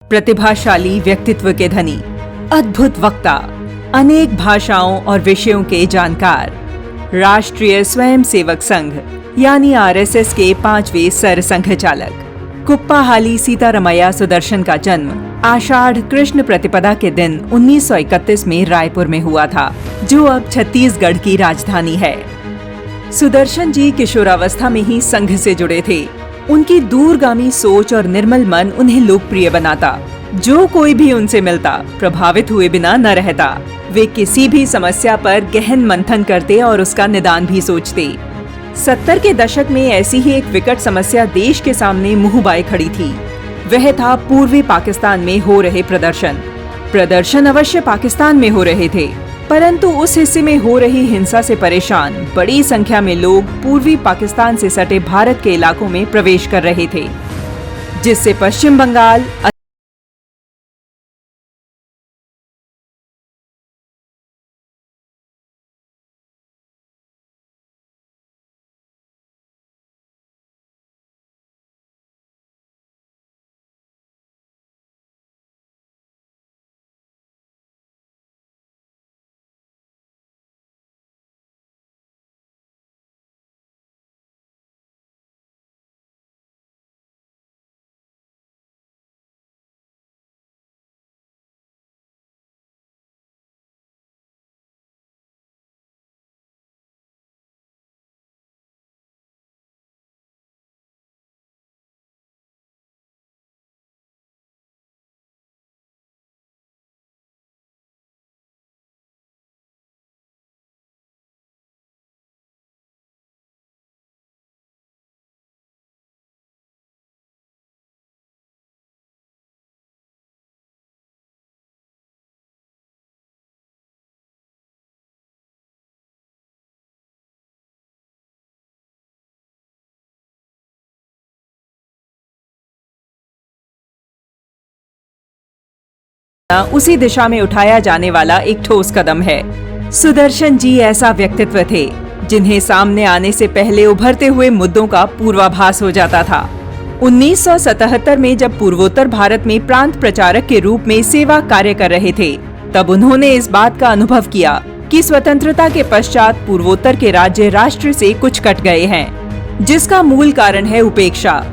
प्रतिभाशाली व्यक्तित्व के धनी, अद्भुत वक्ता, अनेक भाषाओं और विषयों के जानकार, राष्ट्रीय स्वयंसेवक संघ यानी आरएसएस के 5वें सरसंघ चालक, कुप्पाहाली सीतारमैया सुदर्शन का जन्म आषाढ़ कृष्ण प्रतिपदा के दिन 1931 में रायपुर में हुआ था, जो अब छत्तीसगढ़ की राजधानी है। सुदर्शन जी किशोरावस्था में ही संघ से जुड़े थे। उनकी दूरगामी सोच और निर्मल मन उन्हें लोकप्रिय बनाता। जो कोई भी उनसे मिलता प्रभावित हुए बिना न रहता। वे किसी भी समस्या पर गहन मंथन करते और उसका निदान भी सोचते। 70 के दशक में ऐसी ही एक विकट समस्या देश के सामने मुंह बाए खड़ी थी। वह था पूर्वी पाकिस्तान में हो रहे प्रदर्शन अवश्य पाकिस्तान में हो रहे थे, परंतु उस हिस्से में हो रही हिंसा से परेशान बड़ी संख्या में लोग पूर्वी पाकिस्तान से सटे भारत के इलाकों में प्रवेश कर रहे थे, जिससे पश्चिम बंगाल, उसी दिशा में उठाया जाने वाला एक ठोस कदम है। सुदर्शन जी ऐसा व्यक्तित्व थे जिन्हें सामने आने से पहले उभरते हुए मुद्दों का पूर्वाभास हो जाता था। 1977 में जब पूर्वोत्तर भारत में प्रांत प्रचारक के रूप में सेवा कार्य कर रहे थे, तब उन्होंने इस बात का अनुभव किया कि स्वतंत्रता के पश्चात पूर्वोत्तर के राज्य राष्ट्र से कुछ कट गए हैं, जिसका मूल कारण है उपेक्षा।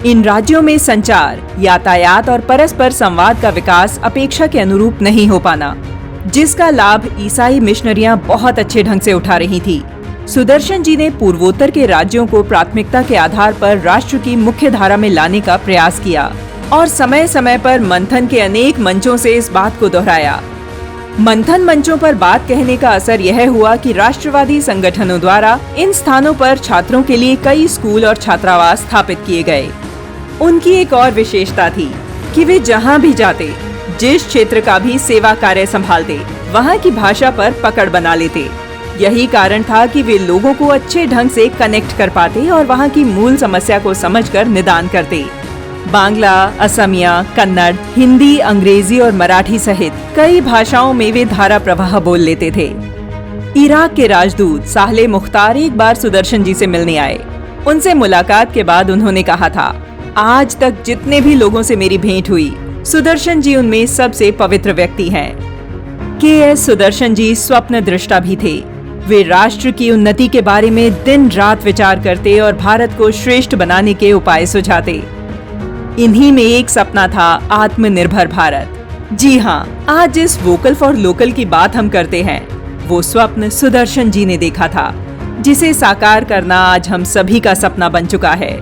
इन राज्यों में संचार, यातायात और परस्पर संवाद का विकास अपेक्षा के अनुरूप नहीं हो पाना, जिसका लाभ ईसाई मिशनरियां बहुत अच्छे ढंग से उठा रही थी। सुदर्शन जी ने पूर्वोत्तर के राज्यों को प्राथमिकता के आधार पर राष्ट्र की मुख्य धारा में लाने का प्रयास किया और समय समय पर मंथन के अनेक मंचों से इस बात को दोहराया। मंथन मंचों पर बात कहने का असर यह हुआ कि राष्ट्रवादी संगठनों द्वारा इन स्थानों पर छात्रों के लिए कई स्कूल और छात्रावास स्थापित किए गए। उनकी एक और विशेषता थी कि वे जहां भी जाते, जिस क्षेत्र का भी सेवा कार्य संभालते, वहां की भाषा पर पकड़ बना लेते। यही कारण था कि वे लोगों को अच्छे ढंग से कनेक्ट कर पाते और वहां की मूल समस्या को समझकर निदान करते। बांग्ला, असमिया, कन्नड़, हिंदी, अंग्रेजी और मराठी सहित कई भाषाओं में वे धारा प्रवाह बोल लेते थे। इराक के राजदूत साहले मुख्तार एक बार सुदर्शन जी से मिलने आए। उनसे मुलाकात के बाद उन्होंने कहा था, आज तक जितने भी लोगों से मेरी भेंट हुई, सुदर्शन जी उनमें सबसे पवित्र व्यक्ति हैं। के.एस. सुदर्शन जी स्वप्न दृष्टा भी थे। वे राष्ट्र की उन्नति के बारे में दिन रात विचार करते और भारत को श्रेष्ठ बनाने के उपाय सुझाते। इन्हीं में एक सपना था आत्मनिर्भर भारत। जी हाँ, आज जिस वोकल फॉर लोकल की बात हम करते हैं, वो स्वप्न सुदर्शन जी ने देखा था, जिसे साकार करना आज हम सभी का सपना बन चुका है।